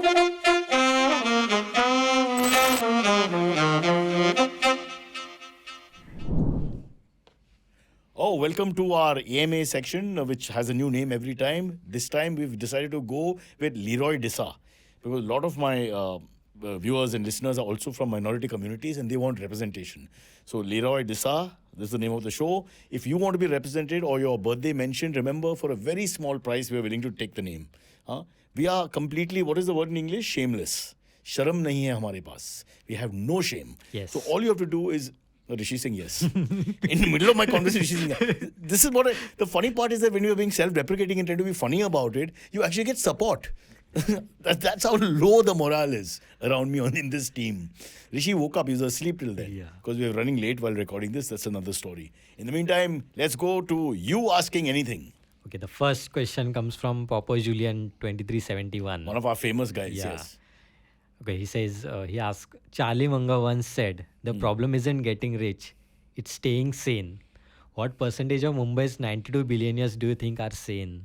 Oh, welcome to our AMA section, which has a new name every time. This time we've decided to go with Leroy Dissa because a lot of my viewers and listeners are also from minority communities and they want representation. So, Leroy Dissa, this is the name of the show. If you want to be represented or your birthday mentioned, remember for a very small price, we are willing to take the name. We are completely, what is the word in English? Shameless. Sharam nahi hai hamare paas. We have no shame. Yes. So, all you have to do is Rishi saying yes. In the middle of my conversation, Rishi saying yes. This is what the funny part is that when you're being self-deprecating and trying to be funny about it, you actually get support. That's how low the morale is around me in this team. Rishi woke up, he was asleep till then. Because we were running late while recording this, that's another story. In the meantime, let's go to you asking anything. Okay, the first question comes from Papa Julian 2371. One of our famous guys, Yeah. yes. Okay, he says, he asked, Charlie Munger once said, the problem isn't getting rich, it's staying sane. What percentage of Mumbai's 92 billionaires do you think are sane?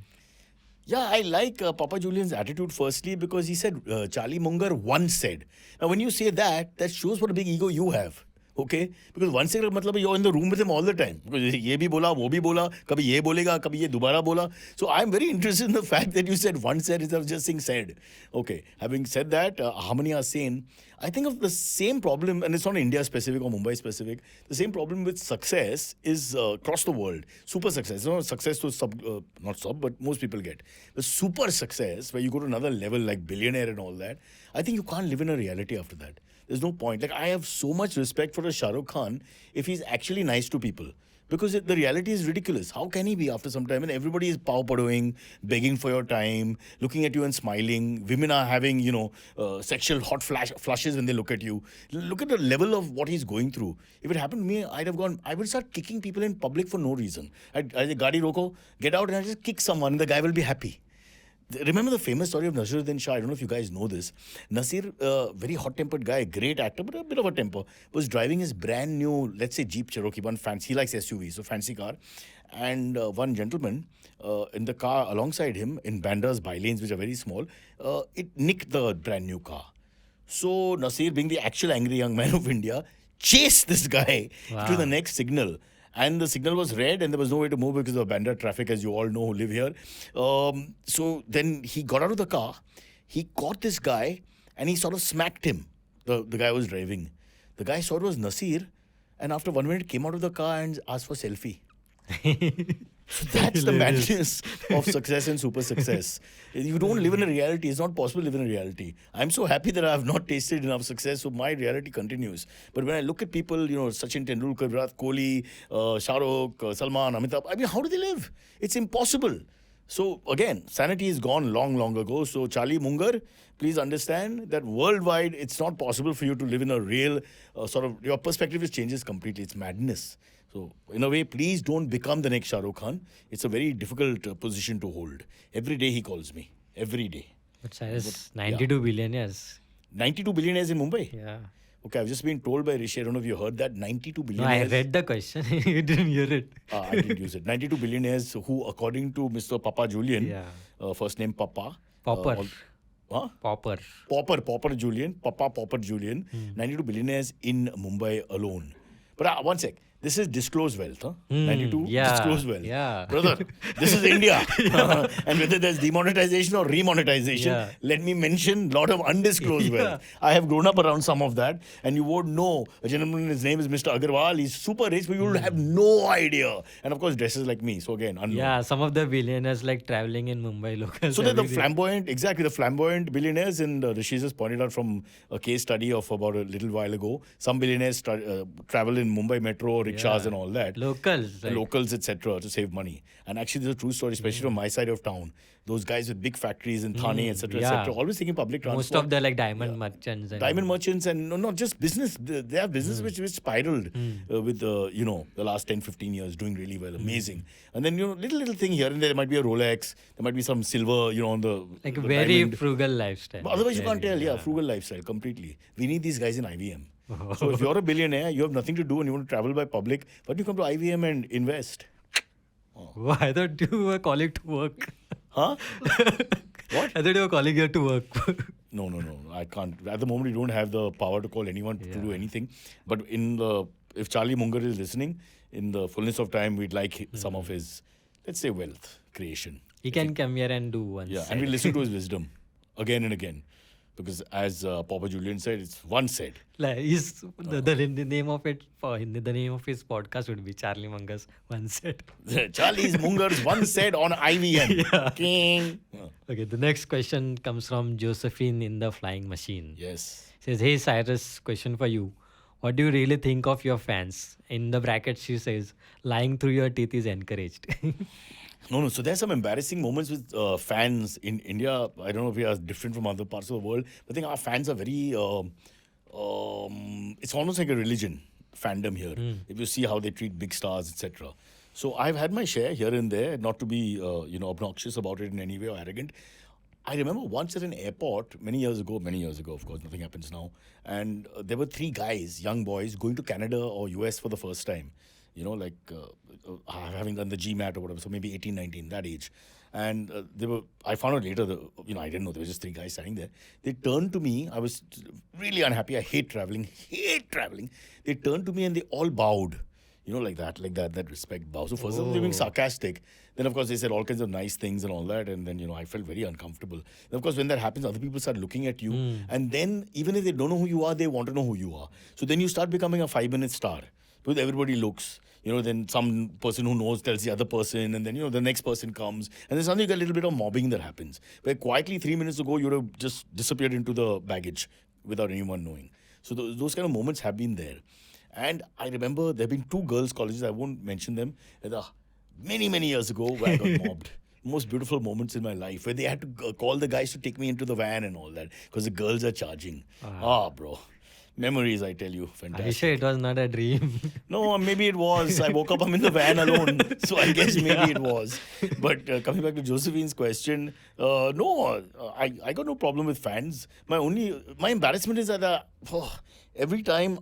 Yeah, I like Papa Julian's attitude firstly because he said, Charlie Munger once said. Now, when you say that, that shows what a big ego you have. Okay? Because once said, matlab, you're in the room with him all the time. Because ye bhi bola, wo bhi bola, kabhi ye bolega, kabhi ye dobara bola. So I'm very interested in the fact that you said once said instead of just saying said. Okay. Having said that, how many are sane? I think of the same problem, and it's not India specific or Mumbai specific. The same problem with success is across the world. Super success. It's not success to not sub, but most people get. The super success, where you go to another level like billionaire and all that, I think you can't live in a reality after that. There's no point. Like, I have so much respect for a Shah Rukh Khan if he's actually nice to people. Because the reality is ridiculous. How can he be after some time? And everybody is padoing, begging for your time, looking at you and smiling. Women are having, sexual hot flushes when they look at you. Look at the level of what he's going through. If it happened to me, I would start kicking people in public for no reason. I'd say, Gadi roko, get out, and I just kick someone and the guy will be happy. Remember the famous story of Naseeruddin Shah? I don't know if you guys know this. Nasir, very hot-tempered guy, great actor, but a bit of a temper, was driving his brand new, let's say, Jeep Cherokee, one fancy, he likes SUVs, so fancy car. And one gentleman in the car alongside him, in Bandra's bylanes, which are very small, it nicked the brand new car. So Nasir, being the actual angry young man of India, chased this guy to the next signal. And the signal was red and there was no way to move because of Bandra traffic, as you all know who live here. So then he got out of the car, he caught this guy and he sort of smacked him. The guy was driving. The guy saw it was Nasir and after 1 minute came out of the car and asked for selfie. So that's the madness of success and super success. You don't live in a reality. It's not possible to live in a reality. I'm so happy that I have not tasted enough success, so my reality continues. But when I look at people, Sachin Tendulkar, Virat Kohli, Shah Rukh, Salman, Amitabh, I mean, how do they live? It's impossible. So again, sanity is gone long, long ago. So Charlie Munger, please understand that worldwide, it's not possible for you to live in a real your perspective changes completely. It's madness. So, in a way, please don't become the next Shah Rukh Khan. It's a very difficult position to hold. Every day he calls me. Every day. But Cyrus, 92 billionaires. 92 billionaires in Mumbai? Yeah. Okay, I've just been told by Rishi, I don't know if you heard that, 92 No, billionaires. I read the question. You didn't hear it. I didn't use it. 92 billionaires who, according to Mr. Papa Julian, first name Papa. Popper. Popper. Popper Julian. Papa Popper Julian. 92 billionaires in Mumbai alone. But one sec. This is disclosed wealth, huh? 92, disclosed wealth. Yeah. Brother, this is India. And whether there's demonetization or remonetization, let me mention a lot of undisclosed wealth. I have grown up around some of that. And you won't know. A gentleman, his name is Mr. Agarwal. He's super rich, but you will have no idea. And of course, dresses like me. So again, unknown. Yeah, some of the billionaires like traveling in Mumbai locals. So they're the flamboyant billionaires. And Rishi just pointed out from a case study of about a little while ago. Some billionaires travel in Mumbai metro, rickshaws and all that. Locals, etc. to save money. And actually, there's a true story, especially from my side of town. Those guys with big factories in Thane, etc., always taking public transport. Most of them like diamond merchants. Diamond merchants and not just business. They have business which spiraled with the last 10, 15 years, doing really well. Amazing. And then, little thing here and there might be a Rolex. There might be some silver, on the... Like a very diamond. Frugal lifestyle. But otherwise, you can't tell. Frugal lifestyle, completely. We need these guys in IVM. So if you're a billionaire, you have nothing to do and you want to travel by public, but you come to IVM and invest. Oh, I thought you were calling to work. Huh? What? I thought you were calling here to work. No, no, no. I can't. At the moment, we don't have the power to call anyone to do Yeah. anything. But if Charlie Munger is listening, in the fullness of time, we'd like some of his, let's say, wealth creation. He If can come here and do one Yeah, and set. we listen to his wisdom again and again. Because as Papa Julian said, it's one said. Like, the name of it the name of his podcast would be Charlie Munger's One Set. Charlie's Munger's one said on IVN. King. Okay, the next question comes from Josephine in the Flying Machine. Yes. Says, hey Cyrus, question for you. What do you really think of your fans? In the brackets, she says, lying through your teeth is encouraged. No. So there's some embarrassing moments with fans in India. I don't know if we are different from other parts of the world, but I think our fans are very. It's almost like a religion fandom here. If you see how they treat big stars, etc. So I've had my share here and there, not to be obnoxious about it in any way or arrogant. I remember once at an airport many years ago, of course, nothing happens now. And there were three guys, young boys, going to Canada or US for the first time. Having done the GMAT or whatever, so maybe 18, 19, that age. And I found out later, I didn't know, there were just three guys standing there. They turned to me, I was really unhappy, I hate traveling. They turned to me and they all bowed. Like that respect bow. So first of all, they were being sarcastic. Then, of course, they said all kinds of nice things and all that. And then, I felt very uncomfortable. And of course, when that happens, other people start looking at you. And then, even if they don't know who you are, they want to know who you are. So then you start becoming a 5-minute star. Because everybody looks. Then some person who knows tells the other person. And then, the next person comes. And then suddenly you get a little bit of mobbing that happens. Where quietly 3 minutes ago, you would have just disappeared into the baggage without anyone knowing. So those kind of moments have been there. And I remember there have been two girls' colleges, I won't mention them, many, many years ago where I got mobbed. Most beautiful moments in my life where they had to call the guys to take me into the van and all that because the girls are charging. Bro. Memories, I tell you. Fantastic. Are you sure it was not a dream? No, maybe it was. I woke up, I'm in the van alone. So I guess maybe it was. But coming back to Josephine's question, I got no problem with fans. My embarrassment is that every time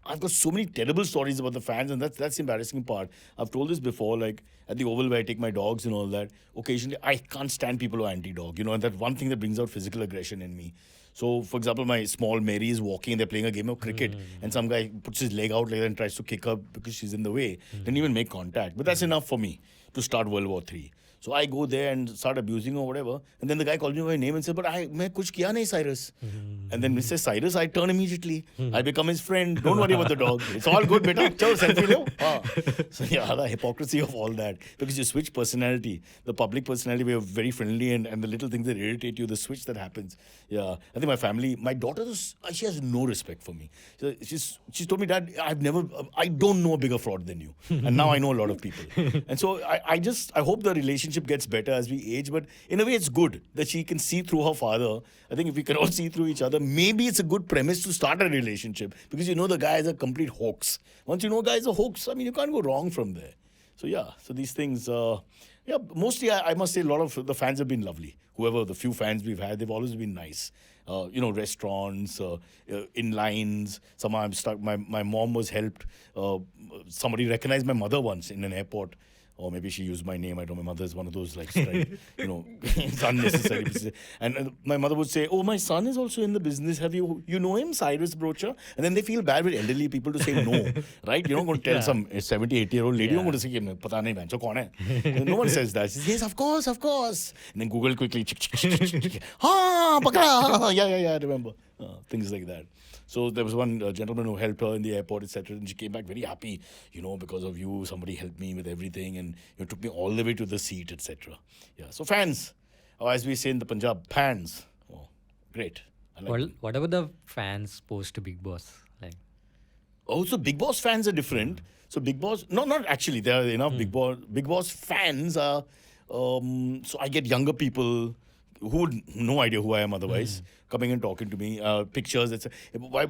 I've got so many terrible stories about the fans, and that's the embarrassing part. I've told this before, like at the Oval where I take my dogs and all that. Occasionally, I can't stand people who are anti-dog, and that one thing that brings out physical aggression in me. So, for example, my small Mary is walking and they're playing a game of cricket, and some guy puts his leg out like that and tries to kick her because she's in the way. Didn't even make contact. But that's enough for me to start World War III. So I go there and start abusing or whatever. And then the guy calls me by my name and says, but main kuch kiya nahi, Cyrus. And then Mr. Cyrus, I turn immediately. I become his friend. Don't worry about the dog. It's all good, beta. Chalo, selfie lo. So yeah, the hypocrisy of all that. Because you switch personality. The public personality, we are very friendly and the little things that irritate you, the switch that happens. Yeah. I think my family, my daughter, she has no respect for me. So she's told me, Dad, I don't know a bigger fraud than you. And now I know a lot of people. And so I hope the relationship gets better as we age, but in a way it's good that she can see through her father. I think if we can all see through each other, maybe it's a good premise to start a relationship because the guy is a complete hoax. Once you know a guy is a hoax, you can't go wrong from there. So so these things, mostly I must say a lot of the fans have been lovely. Whoever, the few fans we've had, they've always been nice. Restaurants, in lines. Somehow I'm stuck. My mom was helped. Somebody recognized my mother once in an airport. Or maybe she used my name. I don't know. My mother is one of those, it's unnecessary. And my mother would say, oh, my son is also in the business. Have you know him, Cyrus Brocher? And then they feel bad with elderly people to say no, right? You're not going to tell some 70, 80-year-old lady, you're not going to say, pata nahi bancho, kaun hai? No one says that. She says, yes, of course. And then Google quickly, pakda. Yeah, I remember. Things like that. So there was one gentleman who helped her in the airport, etc. And she came back very happy, because of you. Somebody helped me with everything and took me all the way to the seat, etc. Yeah. So fans, or as we say in the Punjab, fans. Oh, great. I like them. What about the fans post Big Boss? Oh, so Big Boss fans are different. So Big Boss, no, not actually. There are enough Big Boss fans are. So I get younger people who had no idea who I am otherwise, coming and talking to me, pictures, etc.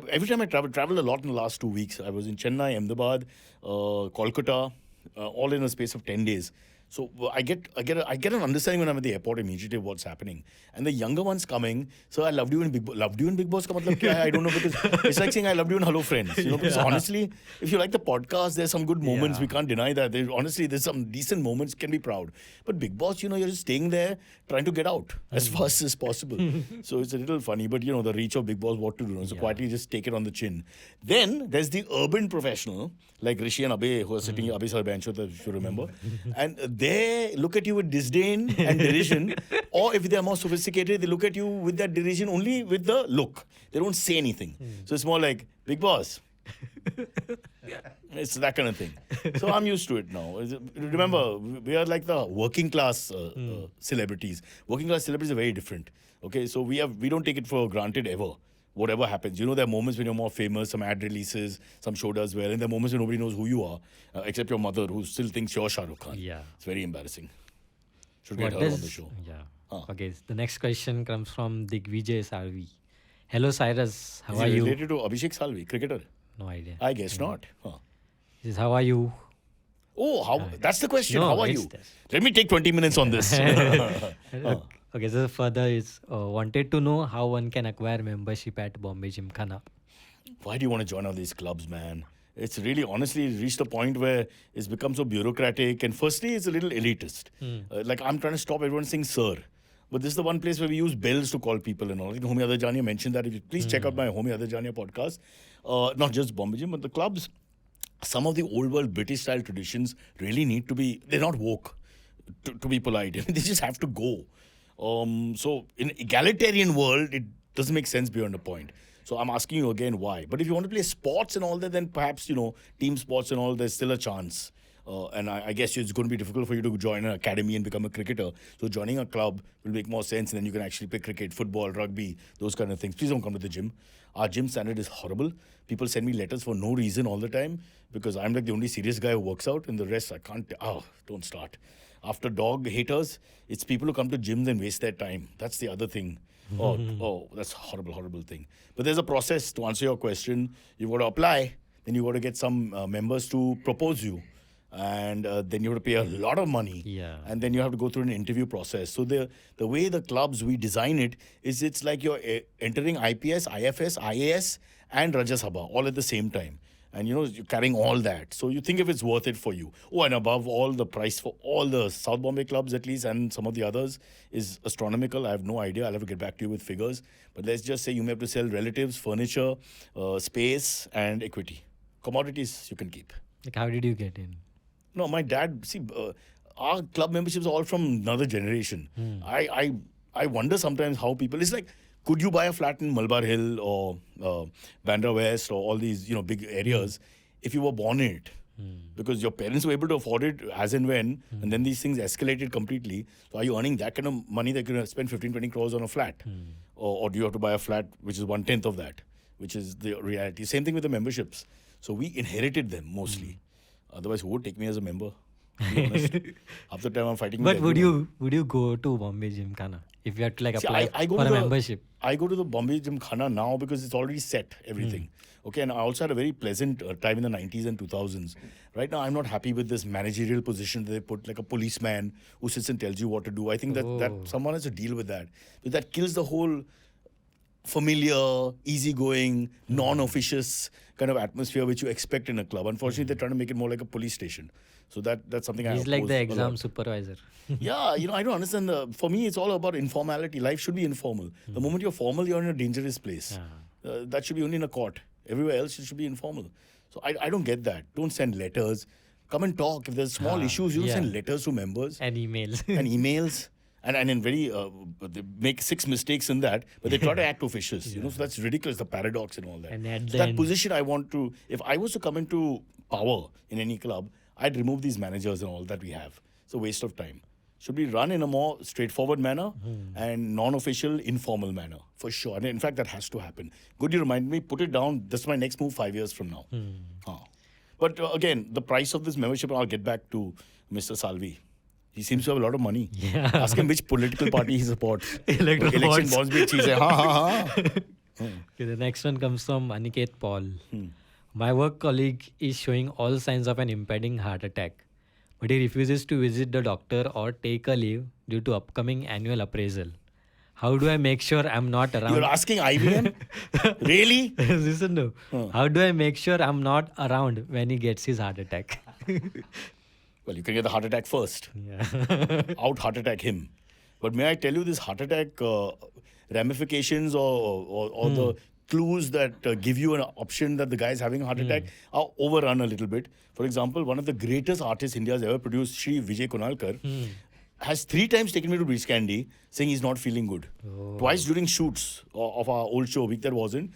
Every time I traveled a lot in the last 2 weeks. I was in Chennai, Ahmedabad, Kolkata, all in a space of 10 days. So I get an understanding when I'm at the airport immediately of what's happening. And the younger ones coming, so I loved you in Big Boss. Loved you in Big Boss ka matlab kya hai? I don't know, because it's like saying I loved you in Hello Friends. Because honestly, if you like the podcast, there's some good moments. Yeah. We can't deny that. Honestly, there's some decent moments. Can be proud. But Big Boss, you're just staying there, trying to get out as fast as possible. So it's a little funny. But the reach of Big Boss, what to do? So quietly just take it on the chin. Then there's the urban professional like Rishi and Abe, who are sitting Abe Sir Bencho, if you remember, and they look at you with disdain and derision, or if they are more sophisticated, they look at you with that derision only with the look. They don't say anything. So it's more like, Big Boss. It's that kind of thing. So I'm used to it now. Remember, we are like the working class celebrities. Working class celebrities are very different. Okay, so we don't take it for granted ever. Whatever happens, there are moments when you're more famous, some ad releases, some show does well, and there are moments when nobody knows who you are, except your mother, who still thinks you're Shah Rukh Khan. Yeah. It's very embarrassing. Should get her on the show. Yeah. Okay, the next question comes from Digvijay Salvi. Hello, Cyrus. How are you? Related to Abhishek Salvi, cricketer? No idea. I guess not. Huh. This is how are you? Oh, how? That's the question. No, how are it's you? this. Let me take 20 minutes on this. Okay, so further is wanted to know how one can acquire membership at Bombay Gymkhana. Why do you want to join all these clubs, man? It's really, honestly, reached a point where it's become so bureaucratic. And firstly, it's a little elitist. Like, I'm trying to stop everyone saying sir. But this is the one place where we use bells to call people and all. I think Homi Adajania mentioned that. If you please check out my Homi Adajania podcast. Not just Bombay Gym, but the clubs. Some of the old world British style traditions really need to be, they're not woke, to be polite. They just have to go. So in egalitarian world, it doesn't make sense beyond a point. So I'm asking you again why. But if you want to play sports and all that, then perhaps, team sports and all, there's still a chance. And I guess it's going to be difficult for you to join an academy and become a cricketer. So joining a club will make more sense, and then you can actually play cricket, football, rugby, those kind of things. Please don't come to the gym. Our gym standard is horrible. People send me letters for no reason all the time because I'm like the only serious guy who works out, and the rest I can't. Don't start. After dog haters, it's people who come to gyms and waste their time. That's the other thing. That's a horrible, horrible thing. But there's a process to answer your question. You've got to apply. Then you've got to get some members to propose you. And then you have to pay a lot of money. Yeah. And then you have to go through an interview process. So the way the clubs, we design it, is it's like you're entering IPS, IFS, IAS, and Rajya Sabha all at the same time. And, you're carrying all that. So you think if it's worth it for you. Oh, and above all, the price for all the South Bombay clubs at least, and some of the others, is astronomical. I have no idea. I'll have to get back to you with figures. But let's just say you may have to sell relatives, furniture, space, and equity. Commodities you can keep. Like, how did you get in? No, my dad, our club memberships are all from another generation. I wonder sometimes how people, it's like, could you buy a flat in Malabar Hill or Bandra West or all these, big areas if you were born in it? Because your parents were able to afford it as and when, and then these things escalated completely. So are you earning that kind of money that you can spend 15, 20 crores on a flat? Or do you have to buy a flat which is 1/10 of that, which is the reality? Same thing with the memberships. So we inherited them mostly. Otherwise, who would take me as a member? To be honest. Half the time I'm fighting But with would everyone. you go to Bombay Gymkhana if you had to See, apply I go for to a the- membership? I go to the Bombay Gymkhana now because it's already set, everything. Okay, and I also had a very pleasant time in the 90s and 2000s. Right now, I'm not happy with this managerial position that they put, like a policeman who sits and tells you what to do. I think that someone has to deal with that. Because that kills the whole familiar, easygoing, non-officious kind of atmosphere which you expect in a club. Unfortunately, they're trying to make it more like a police station. So that's something I He's like oppose the a exam lot. supervisor. Yeah, I don't understand. For me, it's all about informality. Life should be informal. The moment you're formal, you're in a dangerous place. That should be only in a court. Everywhere else, it should be informal. So I don't get that. Don't send letters. Come and talk. If there's small issues, you send letters to members And emails. and emails. And in very, they make 6 mistakes in that, but they try to act officious. So that's ridiculous, the paradox and all that. And at So the that end- position I want to, if I was to come into power in any club, I'd remove these managers and all that we have. It's a waste of time. Should be run in a more straightforward manner and non-official, informal manner, for sure. And in fact, that has to happen. Good you reminded me, put it down. That's my next move 5 years from now. But again, the price of this membership, I'll get back to Mr. Salvi. He seems to have a lot of money. Yeah. Ask him which political party he supports. Electoral Election bonds. bonds bhi ek cheez hai. Ha. Okay, the next one comes from Aniket Paul. My work colleague is showing all signs of an impending heart attack. but he refuses to visit the doctor or take a leave due to upcoming annual appraisal. How do I make sure I'm not around? You're asking IBM? Really? Listen to. How do I make sure I'm not around when he gets his heart attack? Well, you can get the heart attack first. Yeah. Out heart attack him. But may I tell you, this heart attack ramifications or the clues that give you an option that the guy is having a heart attack are overrun a little bit. For example, one of the greatest artists India has ever produced, Shri Vijay Kunalkar, has 3 times taken me to Beach Candy saying he's not feeling good. Twice during shoots of our old show, week that wasn't.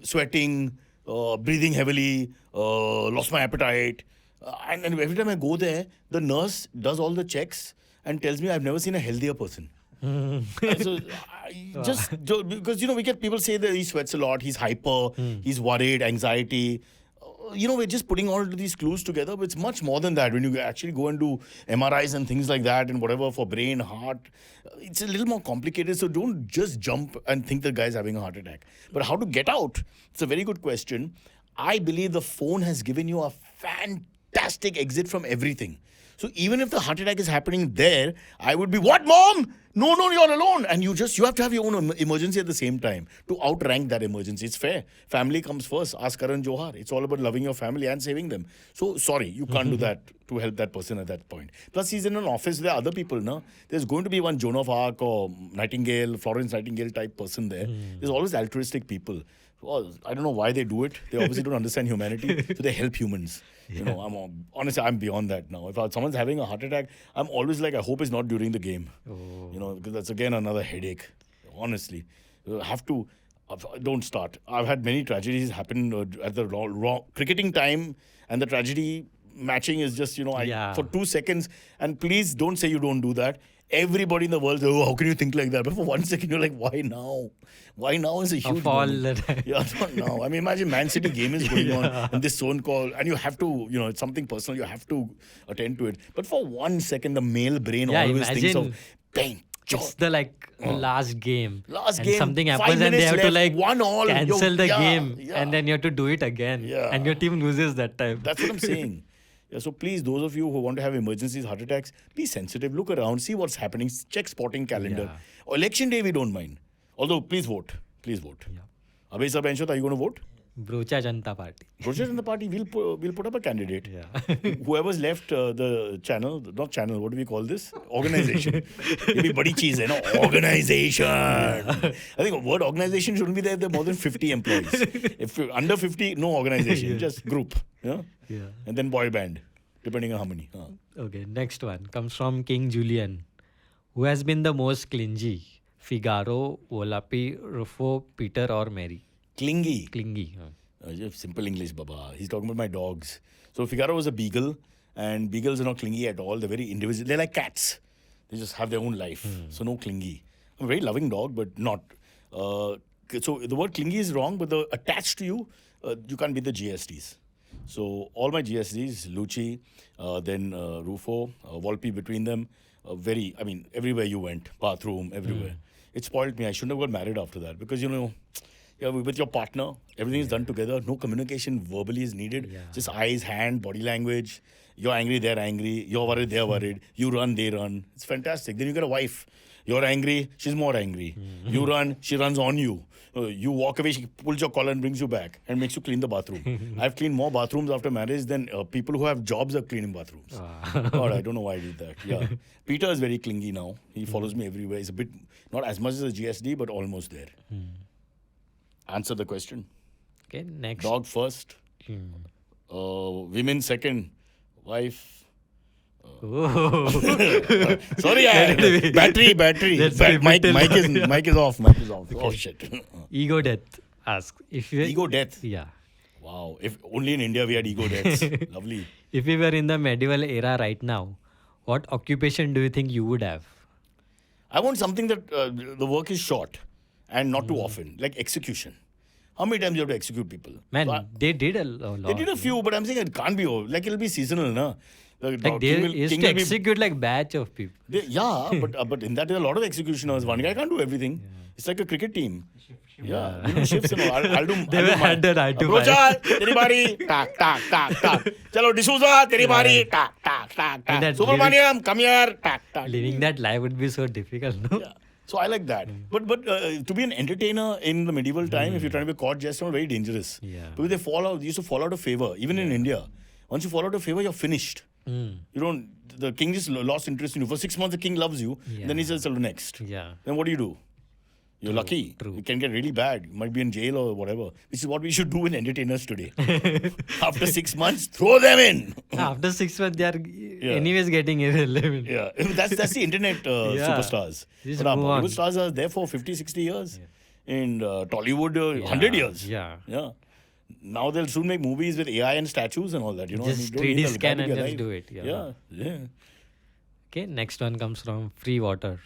Sweating, breathing heavily, lost my appetite. And every time I go there, the nurse does all the checks and tells me I've never seen a healthier person. So because we get people say that he sweats a lot, he's hyper, he's worried, anxiety. We're just putting all these clues together, but it's much more than that. When you actually go and do MRIs and things like that and whatever for brain, heart, it's a little more complicated. So don't just jump and think the guy's having a heart attack. But how to get out? It's a very good question. I believe the phone has given you a fantastic exit from everything. So even if the heart attack is happening there, I would be, what, mom? No, you're alone. And you have to have your own emergency at the same time to outrank that emergency. It's fair. Family comes first. Ask Karan Johar. It's all about loving your family and saving them. So sorry, you can't do that to help that person at that point. Plus, he's in an office. There are other people, no? There's going to be one Joan of Arc or Nightingale, Florence Nightingale type person there. There's always altruistic people. Well, I don't know why they do it. They obviously don't understand humanity, so they help humans. Honestly, I'm beyond that now. If someone's having a heart attack, I'm always like, I hope it's not during the game. Because that's again another headache. Honestly, you have to. Don't start. I've had many tragedies happen at the wrong cricketing time, and the tragedy matching is just for 2 seconds. And please don't say you don't do that. Everybody in the world says, how can you think like that? But for 1 second, you're like, why now? Why now is a huge moment. Yeah, not now. I mean, imagine Man City game is going on and this phone call, and you have to, it's something personal, you have to attend to it. But for 1 second, the male brain always thinks of, bang, it's the last game. Last and game. something happens and they have left, to 1-1. cancel the game and then you have to do it again. Yeah. And your team loses that time. That's what I'm saying. Yeah, so please, those of you who want to have emergencies, heart attacks, be sensitive. Look around, see what's happening. Check sporting calendar. Election day, we don't mind. Although, please vote. Please vote. Abhay Sabenshot, are you going to vote? Brocha Janata Party. Brocha Janata Party, we'll put up a candidate. Yeah. Whoever's left the channel, not channel, what do we call this? Organization. Maybe badi cheese, organization. I think the word organization shouldn't be there if there are more than 50 employees. If you're under 50, no organization, just group. Yeah. And then boy band, depending on how many. Okay, next one comes from King Julian. Who has been the most clingy? Figaro, Volapi, Rufo, Peter or Mary? Clingy. Simple English, Baba. He's talking about my dogs. So Figaro was a beagle, and beagles are not clingy at all. They're very individual. They're like cats. They just have their own life. So no clingy. I'm a very loving dog, but not. So the word clingy is wrong, but the attached to you, you can't be the GSTs. So all my GSDs, Lucci, then Rufo, Volpi between them, everywhere you went, bathroom, everywhere. It spoiled me. I shouldn't have got married after that because, with your partner, everything is done together. No communication verbally is needed. Just eyes, hand, body language. You're angry, they're angry. You're worried, they're worried. You run, they run. It's fantastic. Then you get a wife. You're angry, she's more angry. You run, she runs on you. You walk away, she pulls your collar and brings you back and makes you clean the bathroom. I've cleaned more bathrooms after marriage than people who have jobs are cleaning bathrooms. God, I don't know why I did that. Yeah. Peter is very clingy now. He follows me everywhere. He's a bit, not as much as a GSD, but almost there. Answer the question. Okay, next. Dog first. Women second. Wife. Sorry, battery. Mic is off. Okay. Oh shit. Ego death. Ask if you. Ego death. Yeah. Wow. If only in India we had ego deaths. Lovely. If we were in the medieval era right now, what occupation do you think you would have? I want something that the work is short and not too often, like execution. How many times you have to execute people? Man, they did a lot. They did a few, but I'm saying it can't be. Like it'll be seasonal, na. Like they used to execute like batch of people. But in that there are a lot of executioners. One guy can't do everything. It's like a cricket team. Yeah, we do shifts and all. I'll do. They were had the right to Brocha, teri bari, tak, tak, tak, tak. Chalo, D'Souza, teri bari, tak, tak, tak, tak. Subramaniam, come here, tak, tak. Living that life would be so difficult, no? Yeah. So I like that. But to be an entertainer in the medieval time, if you're trying to be a court jester, very dangerous. Yeah. Because they used to fall out of favor, even in India. Once you fall out of favor, you're finished. You don't. The king just lost interest in you. For 6 months, the king loves you. Then he says, "So next." Yeah. Then what do? You're lucky. True. You can get really bad. You might be in jail or whatever. Which is what we should do in entertainers today. After 6 months, throw them in. After 6 months, they are anyways getting irrelevant. Yeah, that's the internet superstars. Just But our move on. Bollywood stars are there for 50, 60 years. In Tollywood, 100 years. Yeah. Now they'll soon make movies with AI and statues and all that. You know, Just you don't need 3D a guy scan to and be just alive. do it. Yeah. Okay, next one comes from free water.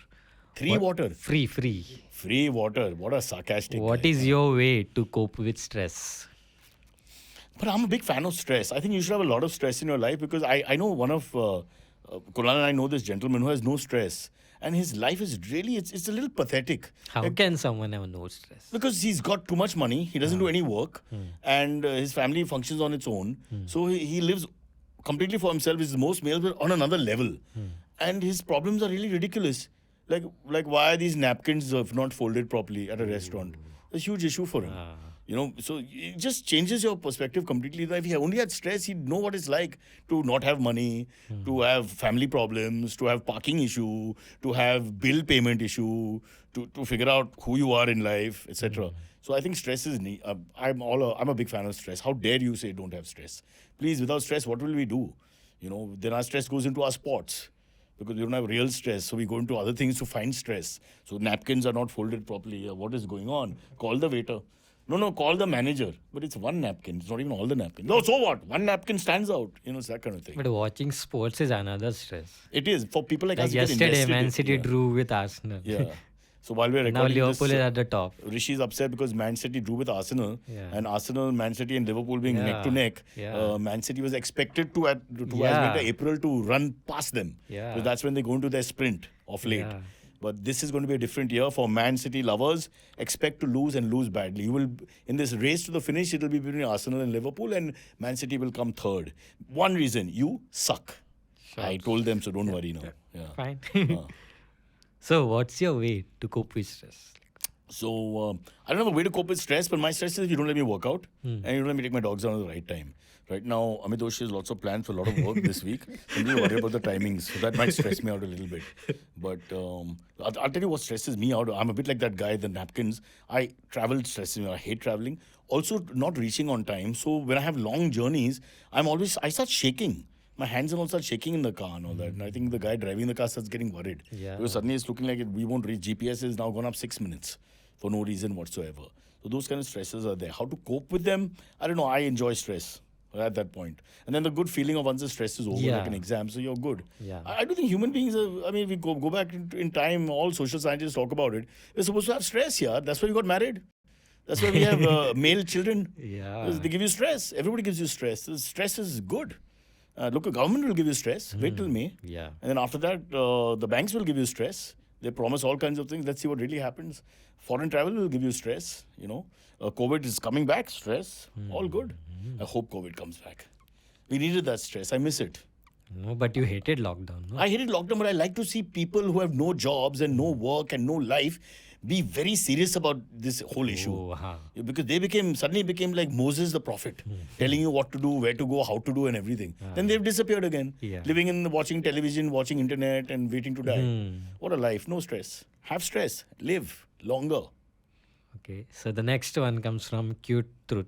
Free water. Free. Free water. What a sarcastic. What guy. is your way to cope with stress? But I'm a big fan of stress. I think you should have a lot of stress in your life because I know one of Kunal and I know this gentleman who has no stress. And his life is really, it's a little pathetic. How can someone have no stress? Because he's got too much money, he doesn't do any work, and his family functions on its own. So he lives completely for himself. He's the most male, but on another level. And his problems are really ridiculous. Like why are these napkins not folded properly at a restaurant? It's a huge issue for him. You know, so it just changes your perspective completely. If he only had stress, he'd know what it's like to not have money, to have family problems, to have parking issue, to have bill payment issue, to figure out who you are in life, etc. So I think stress is. I'm a big fan of stress. How dare you say don't have stress? Please, without stress, what will we do? You know, then our stress goes into our sports. Because we don't have real stress, so we go into other things to find stress. So napkins are not folded properly. What is going on? Call the waiter. No, call the manager. But it's one napkin. It's not even all the napkins. No, so what? One napkin stands out. You know, it's that kind of thing. But watching sports is another stress. It is. For people like Like us, who get yesterday, invested Man in- City drew with Arsenal. Yeah. So while we're Now recording Liverpool this, is at the top. Rishi's upset because Man City drew with Arsenal, Yeah. and Arsenal, Man City, and Liverpool being neck to neck. Yeah. Man City was expected to as Yeah. winter April to run past them. Yeah. Because that's when they go into their sprint of late. Yeah. But this is going to be a different year for Man City lovers. Expect to lose and lose badly. You will in this race to the finish. It will be between Arsenal and Liverpool, and Man City will come third. One reason: you suck. Sure. I told them, so don't worry now. Yeah. Fine. So, what's your way to cope with stress? So I don't have a way to cope with stress, but my stress is you don't let me work out and you don't let me take my dogs out at the right time. Right now, Amitosh has lots of plans for a lot of work this week. I'm really worried about the timings, so that might stress me out a little bit. But I'll tell you what stresses me out. I'm a bit like that guy, the napkins. Travel stresses me. I hate traveling. Also, not reaching on time. So when I have long journeys, I start shaking. My hands and all start shaking in the car and all that. And I think the guy driving the car starts getting worried. Yeah. Because suddenly it's looking like we won't reach. GPS is now gone up 6 minutes for no reason whatsoever. So those kind of stresses are there. How to cope with them? I don't know. I enjoy stress at that point. And then the good feeling of once the stress is over, like an exam, so you're good. Yeah. I do think human beings are, I mean, we go back in time, all social scientists talk about it. We're supposed to have stress here. That's why we got married. That's why we have male children. Yeah. They give you stress. Everybody gives you stress. Stress is good. Look, a government will give you stress. Wait till May. Yeah. And then after that, the banks will give you stress. They promise all kinds of things. Let's see what really happens. Foreign travel will give you stress, you know. COVID is coming back, stress. All good. I hope COVID comes back. We needed that stress. I miss it. No, but you hated lockdown, no? I hated lockdown, but I like to see people who have no jobs and no work and no life be very serious about this whole issue. Oh, huh. Because they suddenly became like Moses the prophet, telling you what to do, where to go, how to do and everything. Then they've disappeared again. Yeah. Living in watching television, watching internet and waiting to die. What a life. No stress. Have stress. Live longer. Okay, so the next one comes from Cute Truth.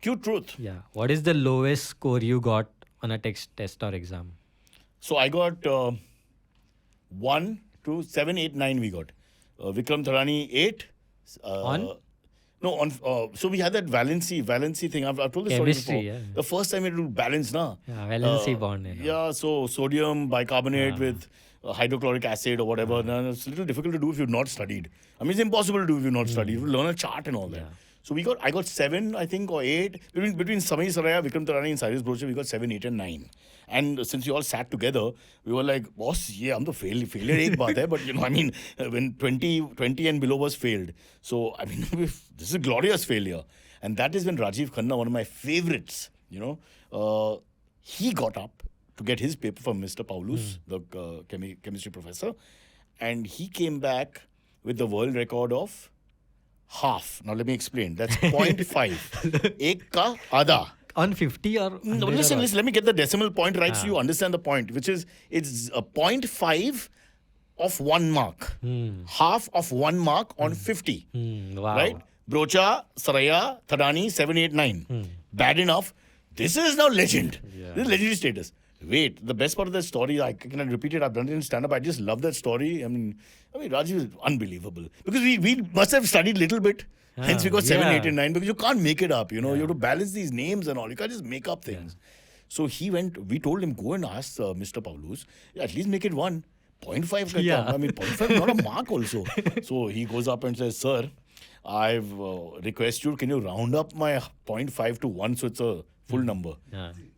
Cute truth. Yeah. What is the lowest score you got on a test or exam? So I got 1, 2, 7, 8, 9 we got. Vikram Tharani 8. On? No, on. So we had that valency thing. I've told this Chemistry, story before. yeah. The first time we had to do balance, na. Yeah, valency bond. Yeah, so sodium bicarbonate with hydrochloric acid or whatever. Now, it's a little difficult to do if you've not studied. I mean, it's impossible to do if you've not studied. You have to learn a chart and all that. Yeah. So I got 7, I think, or 8. Between Samay Saraya, Vikram Tarani and Cyrus Brocha, we got 7, 8 and 9. And since we all sat together, we were like, boss, yeah, I'm the failure ek baat hai. But, I mean, when 20 and below was failed. So, I mean, this is a glorious failure. And that is when Rajiv Khanna, one of my favorites, he got up to get his paper from Mr. Paulus, the chemistry professor. And he came back with the world record of half. Now let me explain. That's 0.5. Ek ka adha. On 50 or 100 No, listen, let me get the decimal point right so you understand the point, which is it's a 0.5 of 1 mark. Half of 1 mark on 50. Wow. Right? Brocha, Saraya, Thadani, 7, 8, 9. Bad enough. This is now legend. Yeah. This is legendary status. Wait, the best part of that story, I cannot repeat it. I've done it in stand-up. I just love that story. I mean, Rajiv is unbelievable. Because we must have studied a little bit. Hence we got 7, 8 and 9. Because you can't make it up, You have to balance these names and all. You can't just make up things. So we told him, go and ask Mr. Paulus, at least make it 1. 0.5 ka kya? I mean, 0.5 is not a mark also. So he goes up and says, sir, I've requested you, can you round up my 0.5 to 1 so it's a full number?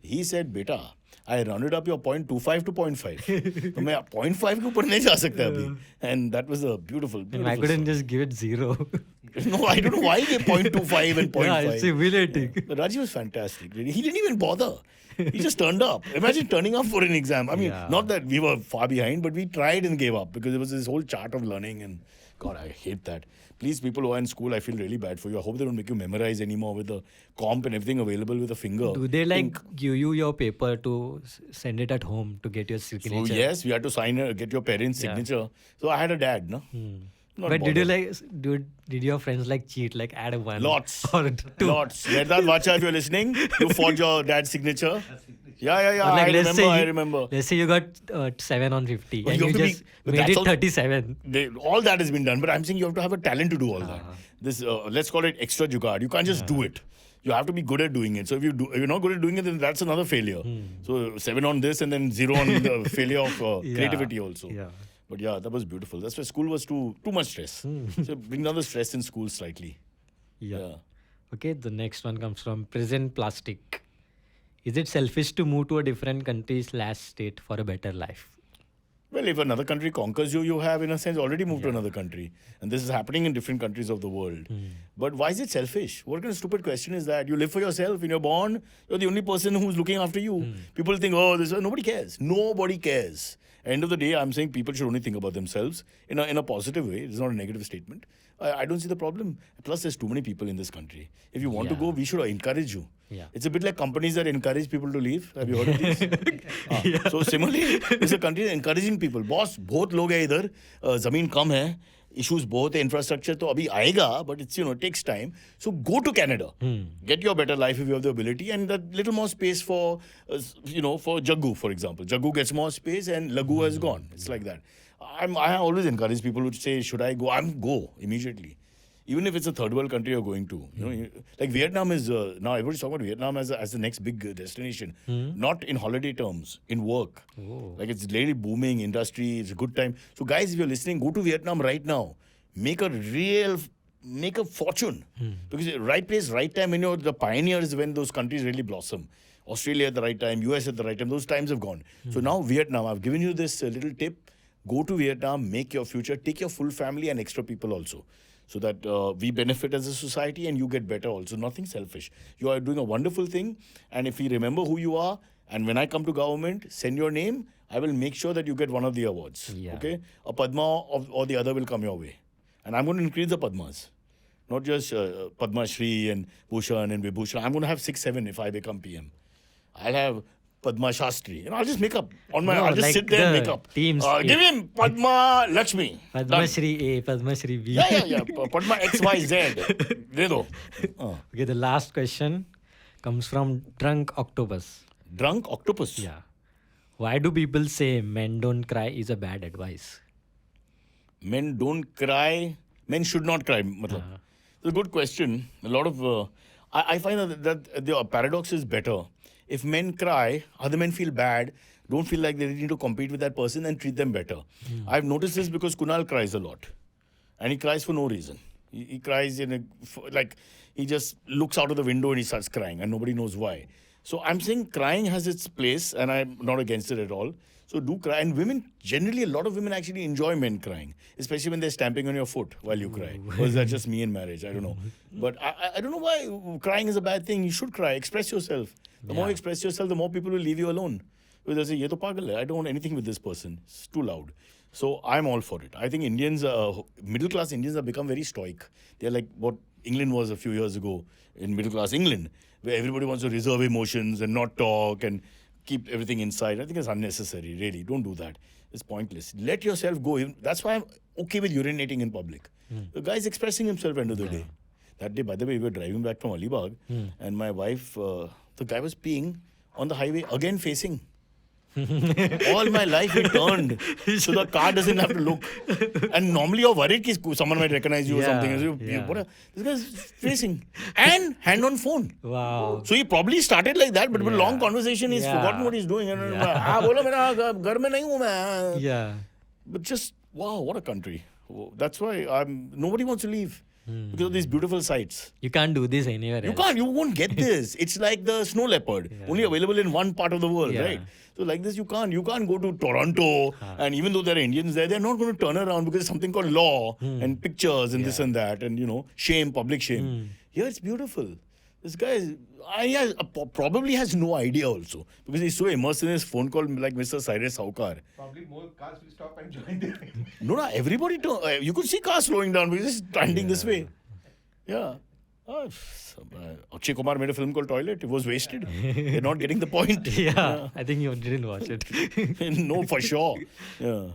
He said, beta, I rounded up your 0.25 to 0.5. तो मैं 0.5 के ऊपर नहीं जा सकता अभी. And that was a beautiful And I couldn't just give it 0. No, I don't know why he gave 0.25 and 0.5. Yeah, it's humiliating. But Raji was fantastic. He didn't even bother. He just turned up. Imagine turning up for an exam. I mean, not that we were far behind, but we tried and gave up because there was this whole chart of learning and God, I hate that. Please, people who are in school, I feel really bad for you. I hope they don't make you memorize anymore with the comp and everything available with a finger. Do they give you your paper to send it at home to get your signature? So yes, we had to sign get your parents' signature. So I had a dad, no? Not But bothered. did your friends cheat, add a 1? Lots. Or 2? Lots. Vedant Vacha, if you're listening, you forged your dad's signature. Yeah. Or I remember. Let's say you got 7 on 50 Well, and you just made it 37. All that has been done, but I'm saying you have to have a talent to do all that. This let's call it extra jugaad. You can't just do it. You have to be good at doing it. So if you're not good at doing it, then that's another failure. So 7 on this and then 0 on the failure of creativity also. Yeah. But yeah, that was beautiful. That's why school was too much stress. So bring down the stress in school slightly. Yeah. Okay, the next one comes from Present Plastic. Is it selfish to move to a different country/state for a better life? Well, if another country conquers you, you have, in a sense, already moved to another country. And this is happening in different countries of the world. But why is it selfish? What kind of stupid question is that? You live for yourself. When you're born, you're the only person who's looking after you. People think, nobody cares. Nobody cares. End of the day, I'm saying people should only think about themselves in a positive way. It's not a negative statement. I don't see the problem. Plus, there's too many people in this country. If you want to go, we should encourage you. Yeah. It's a bit like companies that encourage people to leave. Have you heard of these? So similarly, it's a country encouraging people. Boss, बहुत लोग हैं इधर, ज़मीन कम है, issues बहुत है, infrastructure तो अभी आएगा, but it's takes time. So go to Canada, get your better life if you have the ability, and that little more space for for Jaggu, for example. Jaggu gets more space, and Lagu has gone. It's like that. I always encourage people who say, should I go? Go immediately. Even if it's a third world country you're going to. Like Vietnam is, now everybody's talking about Vietnam as the next big destination. Not in holiday terms, in work. Oh. Like it's really booming industry, it's a good time. So guys, if you're listening, go to Vietnam right now. Make a fortune. Because right place, right time, the pioneers when those countries really blossom. Australia at the right time, US at the right time, those times have gone. So now Vietnam, I've given you this little tip. Go to Vietnam, make your future, take your full family and extra people also. So that we benefit as a society and you get better also. Nothing selfish. You are doing a wonderful thing. And if we remember who you are, and when I come to government, send your name, I will make sure that you get one of the awards. Yeah. Okay? A Padma or the other will come your way. And I'm going to increase the Padmas. Not just Padma Shri and Bhushan and Vibhushan. I'm going to have 6, 7 if I become PM. I'll have Padma Shastri. I'll just make up. I'll just sit there and make up. Teams. Give him Padma Lakshmi. Padma Shri A, Padma Shri B. Yeah. Padma XYZ. De do. Okay, the last question comes from Drunk Octopus. Drunk Octopus? Yeah. Why do people say men don't cry is a bad advice? Men don't cry. Men should not cry. It's a good question. A lot of... I find that the paradox is better. If men cry, other men feel bad, don't feel like they need to compete with that person and treat them better. I've noticed this because Kunal cries a lot. And he cries for no reason. He cries like he just looks out of the window and he starts crying and nobody knows why. So I'm saying crying has its place and I'm not against it at all. So do cry. And women, generally, a lot of women actually enjoy men crying, especially when they're stamping on your foot while you cry. Or is that just me in marriage? I don't know. But I don't know why crying is a bad thing. You should cry. Express yourself. The more you express yourself, the more people will leave you alone. Because they say, ye to pagal hai. I don't want anything with this person. It's too loud. So I'm all for it. I think Indians, middle class Indians have become very stoic. They're like what England was a few years ago in middle class England, where everybody wants to reserve emotions and not talk and keep everything inside. I think it's unnecessary, really. Don't do that. It's pointless. Let yourself go. That's why I'm okay with urinating in public. The guy's expressing himself end of the day. That day, by the way, we were driving back from Alibag and my wife, the guy was peeing on the highway, again facing. All my life he turned so the car doesn't have to look. And normally you're worried that someone might recognize you or something. This guy's facing and hand on phone. Wow. So he probably started like that, but with a long conversation he's forgotten what he's doing. Yeah. But just wow, what a country. That's why nobody wants to leave. Because of these beautiful sights. You can't do this anywhere else. You won't get this. It's like the snow leopard, only available in one part of the world, right? So like this, you can't go to Toronto, and even though there are Indians there, they're not going to turn around because there's something called law and pictures and this and that, and shame, public shame. Here it's beautiful. This guy probably has no idea also because he's so immersed in his phone call like Mr. Cyrus Saukar. Probably more cars will stop and join them. No, everybody. You could see cars slowing down because it's standing this way. Yeah. Akshay Kumar made a film called Toilet. It was wasted. They're not getting the point. I think you didn't watch it. No, for sure. Yeah.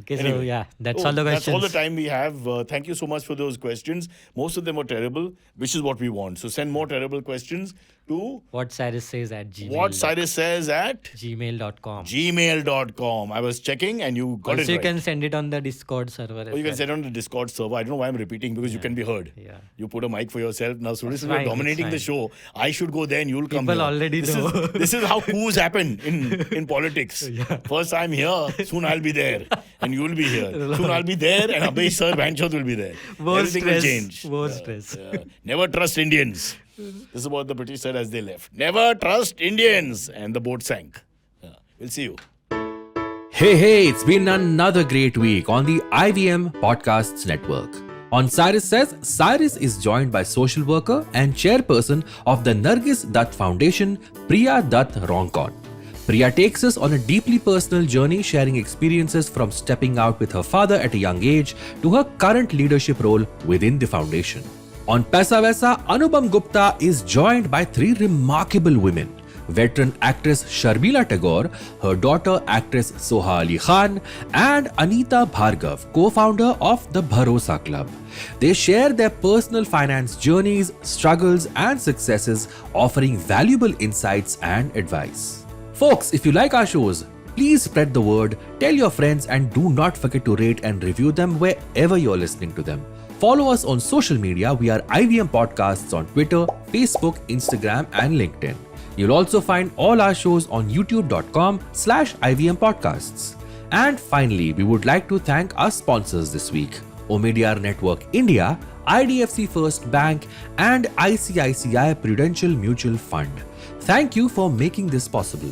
Okay, anyway. So that's all the questions. That's all the time we have. Thank you so much for those questions. Most of them are terrible, which is what we want. So send more terrible questions to What Cyrus says at Gmail. What Cyrus says at gmail.com. Gmail.com. I was checking and you got it right. Also, you can send it on the Discord server. You can send it on the Discord server. I don't know why I'm repeating because you can be heard. Yeah. You put a mic for yourself. Now, so you're dominating the show. I should go there and you'll come People here. already know. This is how coups happen in politics. First I'm here, soon I'll be there. And you'll be here. Soon I'll be there and Abhay sir Banchot will be there. Everything will change. More stress. Never trust Indians. This is what the British said as they left. Never trust Indians. And the boat sank. We'll see you. Hey, it's been another great week on the IVM Podcasts Network. On Cyrus Says, Cyrus is joined by social worker and chairperson of the Nargis Dutt Foundation, Priya Dutt Roncott. Priya takes us on a deeply personal journey, sharing experiences from stepping out with her father at a young age to her current leadership role within the foundation. On Paisa Vaisa, Anubam Gupta is joined by three remarkable women. Veteran actress Sharmila Tagore, her daughter actress Soha Ali Khan, and Anita Bhargav, co-founder of the Bharosa Club. They share their personal finance journeys, struggles and successes, offering valuable insights and advice. Folks, if you like our shows, please spread the word, tell your friends and do not forget to rate and review them wherever you're listening to them. Follow us on social media. We are IVM Podcasts on Twitter, Facebook, Instagram and LinkedIn. You'll also find all our shows on youtube.com/IVM Podcasts. And finally, we would like to thank our sponsors this week: Omidyar Network India, IDFC First Bank and ICICI Prudential Mutual Fund. Thank you for making this possible.